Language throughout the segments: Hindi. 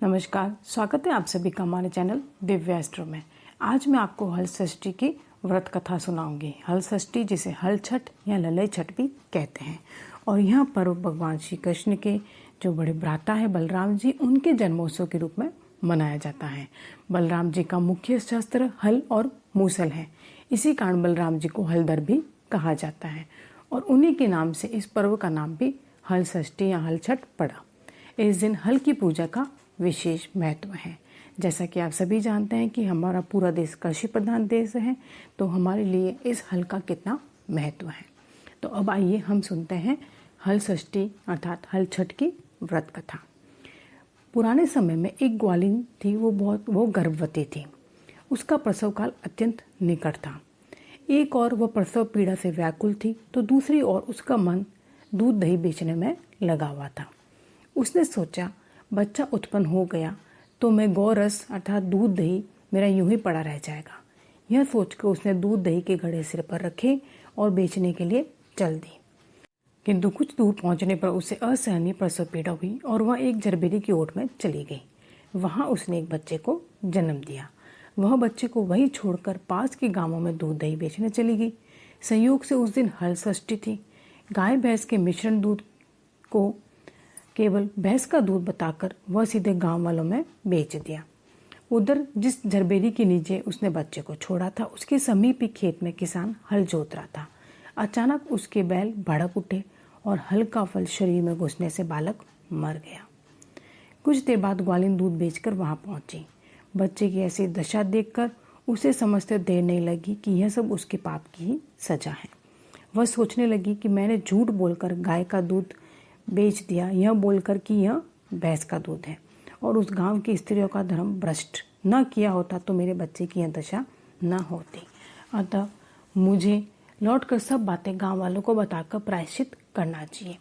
नमस्कार, स्वागत है आप सभी का हमारे चैनल दिव्या एस्ट्रो में। आज मैं आपको हल षष्ठी की व्रत कथा सुनाऊंगी। हल षष्ठी जिसे हल छठ या ललई छठ भी कहते हैं और यह पर्व भगवान श्री कृष्ण के जो बड़े भ्राता है बलराम जी, उनके जन्मोत्सव के रूप में मनाया जाता है। बलराम जी का मुख्य शस्त्र हल और मूसल है। इसी कारण बलराम जी को हलधर भी कहा जाता है और उन्हीं के नाम से इस पर्व का नाम भी हल षष्ठी या हल छठ पड़ा। इस दिन हल की पूजा का विशेष महत्व है। जैसा कि आप सभी जानते हैं कि हमारा पूरा देश कृषि प्रधान देश है, तो हमारे लिए इस हल का कितना महत्व है। तो अब आइए हम सुनते हैं हल षष्ठी अर्थात हल छठ की व्रत कथा। पुराने समय में एक ग्वालिन थी, वो गर्भवती थी। उसका प्रसव काल अत्यंत निकट था। एक और वह प्रसव पीड़ा से व्याकुल थी, तो दूसरी ओर उसका मन दूध दही बेचने में लगा हुआ था। उसने सोचा, बच्चा उत्पन्न हो गया तो मैं गौरस अर्थात दूध दही मेरा यूं ही पड़ा रह जाएगा। यह सोचकर उसने दूध दही के घड़े सिर पर रखे और बेचने के लिए चल दी। किंतु कुछ दूर पहुंचने पर उसे असहनीय प्रसव पीड़ा हुई और वह एक जरबेरी की ओट में चली गई। वहां उसने एक बच्चे को जन्म दिया। वह बच्चे को वही छोड़कर पास के गांवों में दूध दही बेचने चली गई। संयोग से उस दिन हल षष्ठी थी। गाय भैंस के मिश्रण दूध को केवल भैंस का दूध बताकर वह सीधे गांव वालों में बेच दिया। उधर जिस जरबेरी के नीचे उसने बच्चे को छोड़ा था, उसके समीप ही खेत में किसान हल जोत रहा था। अचानक उसके बैल भड़क उठे और हल का फल शरीर में घुसने से बालक मर गया। कुछ देर बाद ग्वालिन दूध बेचकर वहां पहुंची। बच्चे की ऐसी दशा देखकर उसे समझते देर नहीं लगी कि यह सब उसके पाप की ही सजा है। वह सोचने लगी कि मैंने झूठ बोलकर गाय का दूध बेच दिया, यह बोलकर कि यह भैंस का दूध है, और उस गांव की स्त्रियों का धर्म भ्रष्ट न किया होता तो मेरे बच्चे की यह दशा न होती। अतः मुझे लौटकर सब बातें गांव वालों को बताकर प्रायश्चित करना चाहिए।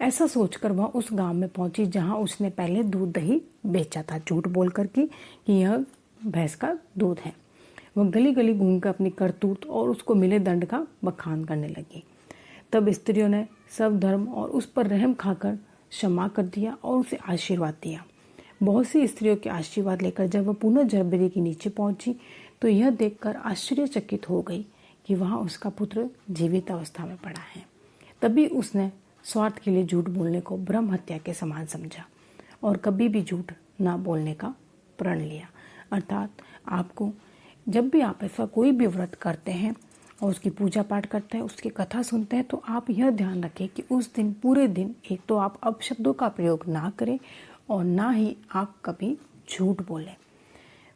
ऐसा सोचकर वह उस गांव में पहुंची जहां उसने पहले दूध दही बेचा था, झूठ बोलकर कि यह भैंस का दूध है। वह गली गली घूमकर अपनी करतूत और उसको मिले दंड का बखान करने लगी। तब स्त्रियों ने सब धर्म और उस पर रहम खाकर क्षमा कर दिया और उसे आशीर्वाद दिया। बहुत सी स्त्रियों के आशीर्वाद लेकर जब वह पुनः जरबेरी के नीचे पहुंची तो यह देखकर आश्चर्यचकित हो गई कि वहां उसका पुत्र जीवित अवस्था में पड़ा है। तभी उसने स्वार्थ के लिए झूठ बोलने को ब्रह्म हत्या के समान समझा और कभी भी झूठ ना बोलने का प्रण लिया। अर्थात आपको जब भी आप ऐसा कोई भी व्रत करते हैं और उसकी पूजा पाठ करते हैं, उसकी कथा सुनते हैं, तो आप यह ध्यान रखें कि उस दिन पूरे दिन एक तो आप अपशब्दों का प्रयोग ना करें और ना ही आप कभी झूठ बोलें।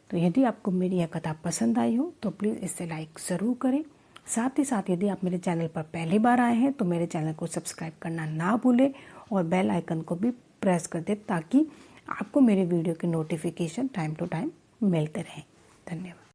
तो यदि आपको मेरी यह कथा पसंद आई हो तो प्लीज़ इसे लाइक ज़रूर करें। साथ ही साथ यदि आप मेरे चैनल पर पहली बार आए हैं तो मेरे चैनल को सब्सक्राइब करना ना भूलें और बेल आइकन को भी प्रेस कर दें ताकि आपको मेरे वीडियो के नोटिफिकेशन टाइम टू टाइम मिलते रहें। धन्यवाद।